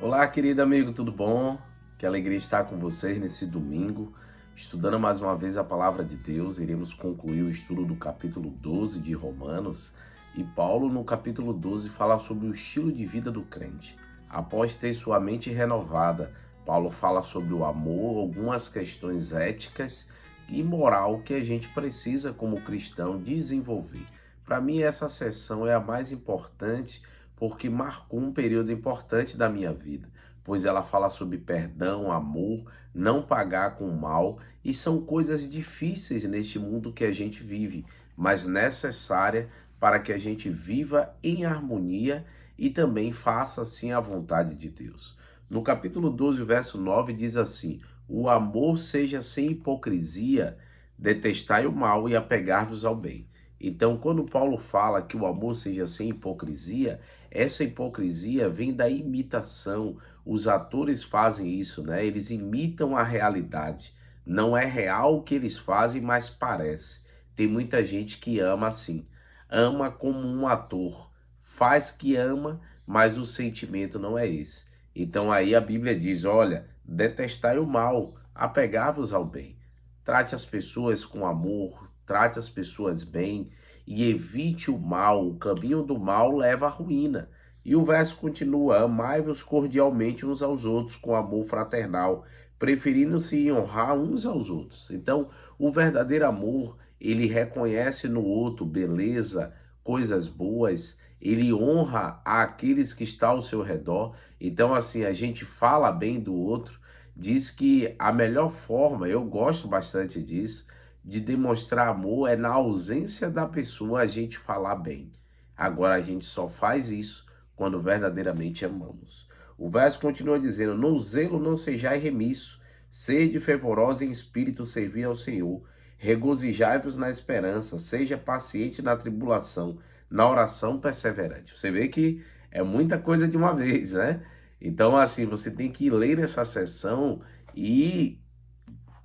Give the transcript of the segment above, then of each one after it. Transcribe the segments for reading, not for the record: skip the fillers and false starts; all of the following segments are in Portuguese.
Olá, querido amigo, tudo bom? Que alegria estar com vocês nesse domingo, estudando mais uma vez a palavra de Deus. Iremos concluir o estudo do capítulo 12 de Romanos. E Paulo, no capítulo 12, fala sobre o estilo de vida do crente. Após ter sua mente renovada, Paulo fala sobre o amor, algumas questões éticas e moral que a gente precisa, como cristão, desenvolver. Para mim, essa sessão é a mais importante porque marcou um período importante da minha vida, pois ela fala sobre perdão, amor, não pagar com mal, e são coisas difíceis neste mundo que a gente vive, mas necessária para que a gente viva em harmonia e também faça assim a vontade de Deus. No capítulo 12, verso 9 diz assim: "O amor seja sem hipocrisia, detestai o mal e apegar-vos ao bem." Então, quando Paulo fala que o amor seja sem hipocrisia, essa hipocrisia vem da imitação. Os atores fazem isso, né? Eles imitam a realidade. Não é real o que eles fazem, mas parece. Tem muita gente que ama assim. Ama como um ator. Faz que ama, mas o sentimento não é esse. Então aí a Bíblia diz, olha, detestai o mal, apegai-vos ao bem. Trate as pessoas com amor, trate as pessoas bem e evite o mal. O caminho do mal leva à ruína. E o verso continua: amai-vos cordialmente uns aos outros com amor fraternal, preferindo-se honrar uns aos outros. Então, o verdadeiro amor, ele reconhece no outro beleza, coisas boas, ele honra aqueles que estão ao seu redor. Então, assim, a gente fala bem do outro. Diz que a melhor forma, eu gosto bastante disso, de demonstrar amor é na ausência da pessoa a gente falar bem. Agora a gente só faz isso quando verdadeiramente amamos. O verso continua dizendo: no zelo não sejais remisso, sede fervorosos em espírito, servir ao Senhor, regozijai-vos na esperança, seja paciente na tribulação, na oração perseverante. Você vê que é muita coisa de uma vez, né? Então, assim, você tem que ler essa sessão e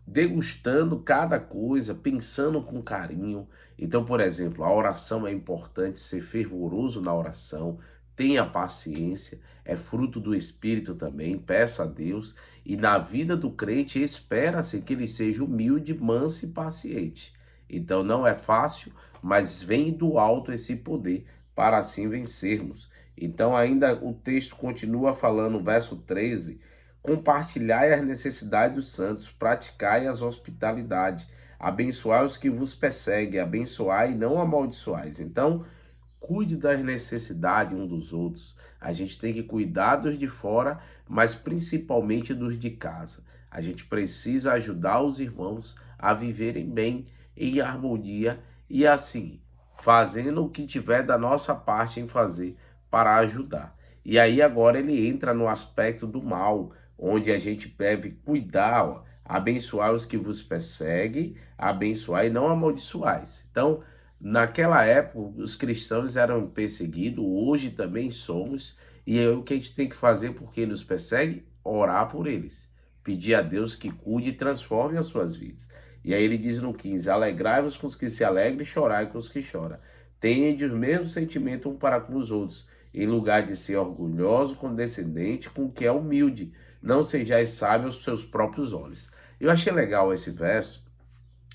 degustando cada coisa, pensando com carinho. Então, por exemplo, a oração é importante, ser fervoroso na oração, tenha paciência, é fruto do Espírito também, peça a Deus. E na vida do crente, espera-se que ele seja humilde, manso e paciente. Então, não é fácil, mas vem do alto esse poder para assim vencermos. Então, ainda o texto continua falando, verso 13: compartilhai as necessidades dos santos, praticai as hospitalidades, abençoai os que vos perseguem, abençoai e não amaldiçoais. Então, cuide das necessidades um dos outros. A gente tem que cuidar dos de fora, mas principalmente dos de casa. A gente precisa ajudar os irmãos a viverem bem, em harmonia e assim, fazendo o que tiver da nossa parte em fazer para ajudar. E aí agora ele entra no aspecto do mal, onde a gente deve cuidar, ó, abençoar os que vos perseguem, abençoar e não amaldiçoais. Então, naquela época, os cristãos eram perseguidos, hoje também somos, e é o que a gente tem que fazer por quem nos persegue? Orar por eles. Pedir a Deus que cuide e transforme as suas vidas. E aí ele diz no 15: alegrai-vos com os que se alegram e chorai com os que choram. Tende o mesmo sentimento um para com os outros, em lugar de ser orgulhoso, condescendente com o que é humilde. Não sejais sábios aos seus próprios olhos. Eu achei legal esse verso,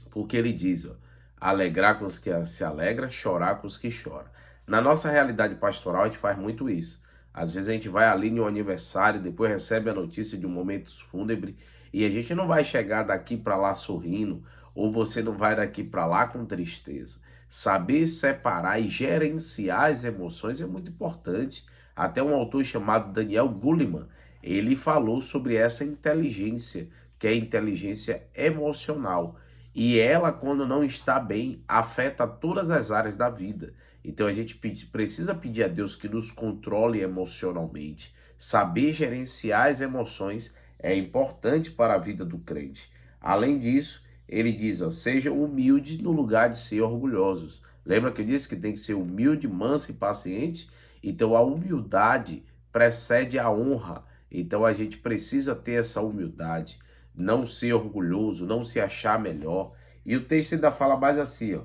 porque ele diz, ó, alegrar com os que se alegram, chorar com os que choram. Na nossa realidade pastoral, a gente faz muito isso. Às vezes a gente vai ali no aniversário, depois recebe a notícia de um momento fúnebre, e a gente não vai chegar daqui para lá sorrindo, ou você não vai daqui para lá com tristeza. Saber separar e gerenciar as emoções é muito importante. Até um autor chamado Daniel Goleman, ele falou sobre essa inteligência, que é a inteligência emocional. E ela, quando não está bem, afeta todas as áreas da vida. Então a gente precisa pedir a Deus que nos controle emocionalmente. Saber gerenciar as emoções é importante para a vida do crente. Além disso, ele diz, ó, seja humilde no lugar de ser orgulhosos. Lembra que eu disse que tem que ser humilde, manso e paciente? Então a humildade precede a honra. Então a gente precisa ter essa humildade, não ser orgulhoso, não se achar melhor. E o texto ainda fala mais assim, ó,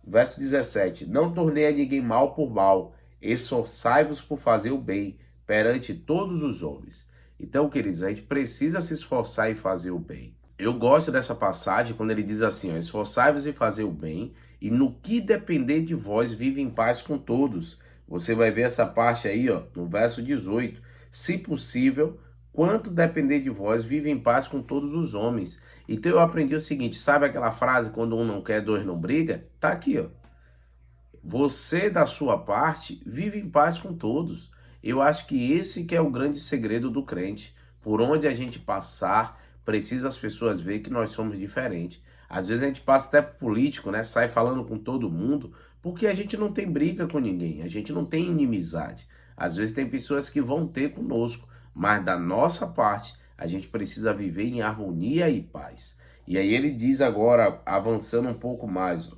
verso 17: não tornei a ninguém mal por mal, esforçai-vos por fazer o bem, perante todos os homens. Então, queridos, a gente precisa se esforçar em fazer o bem. Eu gosto dessa passagem quando ele diz assim, ó, esforçai-vos em fazer o bem, e no que depender de vós, vive em paz com todos. Você vai ver essa parte aí, ó, no verso 18. Se possível, quanto depender de vós, vive em paz com todos os homens. Então eu aprendi o seguinte, sabe aquela frase, quando um não quer, dois não briga? Tá aqui, ó. Você, da sua parte, vive em paz com todos. Eu acho que esse que é o grande segredo do crente. Por onde a gente passar, precisa as pessoas ver que nós somos diferentes. Às vezes a gente passa até pro político, né? Sai falando com todo mundo, porque a gente não tem briga com ninguém, a gente não tem inimizade. Às vezes tem pessoas que vão ter conosco, mas da nossa parte, a gente precisa viver em harmonia e paz. E aí ele diz agora, avançando um pouco mais, ó,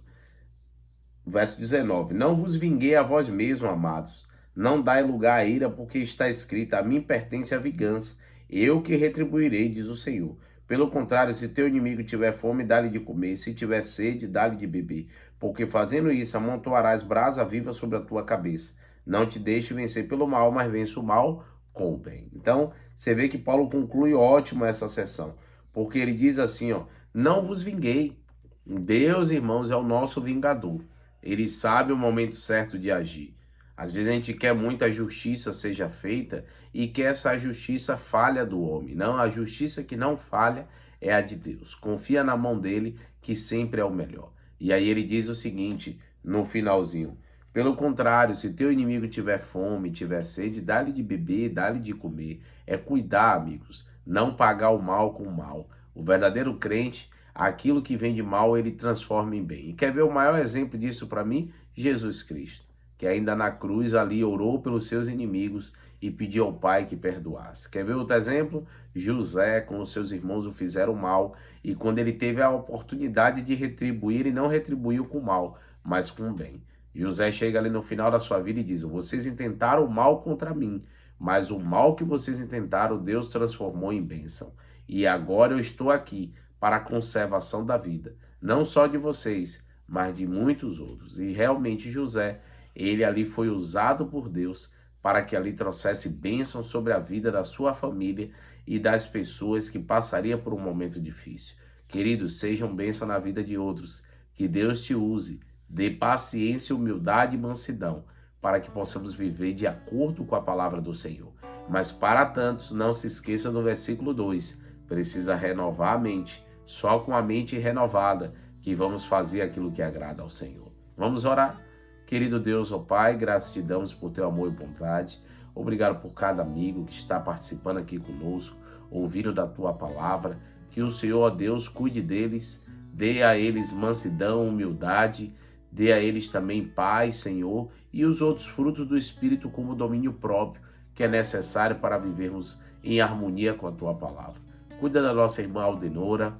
verso 19: Não vos vinguei a vós mesmos, amados. Não dai lugar à ira, porque está escrito: A mim pertence a vingança. Eu que retribuirei, diz o Senhor. Pelo contrário, se teu inimigo tiver fome, dá-lhe de comer. Se tiver sede, dá-lhe de beber. Porque fazendo isso, amontoarás brasa viva sobre a tua cabeça. Não te deixe vencer pelo mal, mas vence o mal com o bem. Então, você vê que Paulo conclui ótimo essa sessão. Porque ele diz assim, ó: Não vos vinguei. Deus, irmãos, é o nosso vingador. Ele sabe o momento certo de agir. Às vezes a gente quer muito a justiça seja feita e quer essa justiça falha do homem. Não, a justiça que não falha é a de Deus. Confia na mão dele que sempre é o melhor. E aí ele diz o seguinte no finalzinho: pelo contrário, se teu inimigo tiver fome, tiver sede, dá-lhe de beber, dá-lhe de comer. É cuidar, amigos, não pagar o mal com o mal. O verdadeiro crente, aquilo que vem de mal, ele transforma em bem. E quer ver o maior exemplo disso para mim? Jesus Cristo, que ainda na cruz ali orou pelos seus inimigos e pediu ao Pai que perdoasse. Quer ver outro exemplo? José, com os seus irmãos, o fizeram mal, e quando ele teve a oportunidade de retribuir, ele não retribuiu com mal, mas com bem. José chega ali no final da sua vida e diz: vocês intentaram o mal contra mim, mas o mal que vocês intentaram, Deus transformou em bênção. E agora eu estou aqui para a conservação da vida, não só de vocês, mas de muitos outros. E realmente José, ele ali foi usado por Deus para que ali trouxesse bênção sobre a vida da sua família e das pessoas que passariam por um momento difícil. Queridos, sejam bênção na vida de outros, que Deus te use, dê paciência, humildade e mansidão, para que possamos viver de acordo com a palavra do Senhor. Mas para tantos, não se esqueça do versículo 2, precisa renovar a mente. Só com a mente renovada que vamos fazer aquilo que agrada ao Senhor. Vamos orar? Querido Deus, ó Pai, graças te damos por teu amor e bondade. Obrigado por cada amigo que está participando aqui conosco, ouvindo da tua palavra. Que o Senhor, ó Deus, cuide deles, dê a eles mansidão, humildade, dê a eles também paz, Senhor, e os outros frutos do Espírito como domínio próprio, que é necessário para vivermos em harmonia com a tua palavra. Cuida da nossa irmã Aldenora.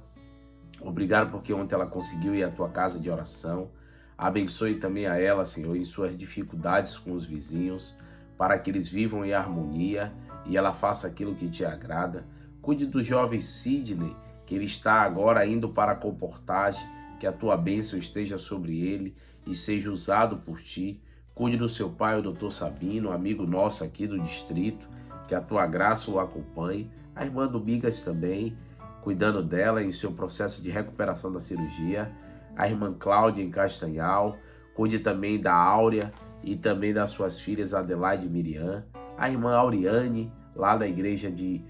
Obrigado porque ontem ela conseguiu ir à tua casa de oração. Abençoe também a ela, Senhor, em suas dificuldades com os vizinhos, para que eles vivam em harmonia e ela faça aquilo que te agrada. Cuide do jovem Sidney, que ele está agora indo para a comportagem, que a tua bênção esteja sobre ele e seja usado por ti. Cuide do seu pai, o doutor Sabino, amigo nosso aqui do distrito, que a tua graça o acompanhe. A irmã do Bigas também, cuidando dela em seu processo de recuperação da cirurgia. A irmã Cláudia em Castanhal, cuide também da Áurea e também das suas filhas Adelaide e Miriam. A irmã Auriane, lá da igreja de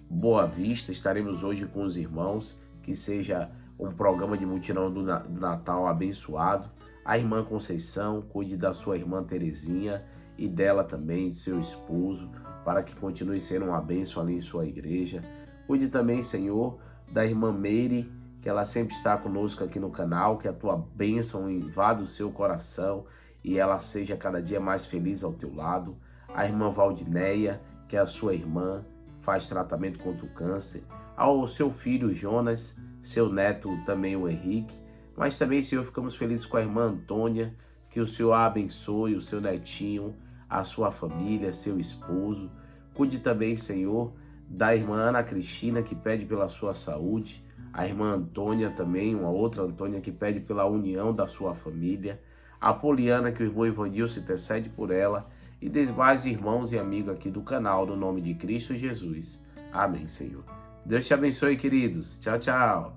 Boa Vista, estaremos hoje com os irmãos, que seja um programa de mutirão do Natal abençoado. A irmã Conceição, cuide da sua irmã Terezinha e dela também, seu esposo, para que continue sendo uma bênção ali em sua igreja. Cuide também, Senhor, da irmã Meire, que ela sempre está conosco aqui no canal, que a tua bênção invada o seu coração e ela seja cada dia mais feliz ao teu lado. A irmã Valdineia, que é a sua irmã, faz tratamento contra o câncer. Ao seu filho Jonas, seu neto também o Henrique. Mas também, Senhor, ficamos felizes com a irmã Antônia, que o Senhor a abençoe, o seu netinho, a sua família, seu esposo. Cuide também, Senhor, da irmã Ana Cristina, que pede pela sua saúde. A irmã Antônia também, uma outra Antônia, que pede pela união da sua família. A Poliana, que o irmão Ivanilson intercede por ela. e dos mais irmãos e amigos aqui do canal, no nome de Cristo Jesus. Amém, Senhor. Deus te abençoe, queridos. Tchau, tchau.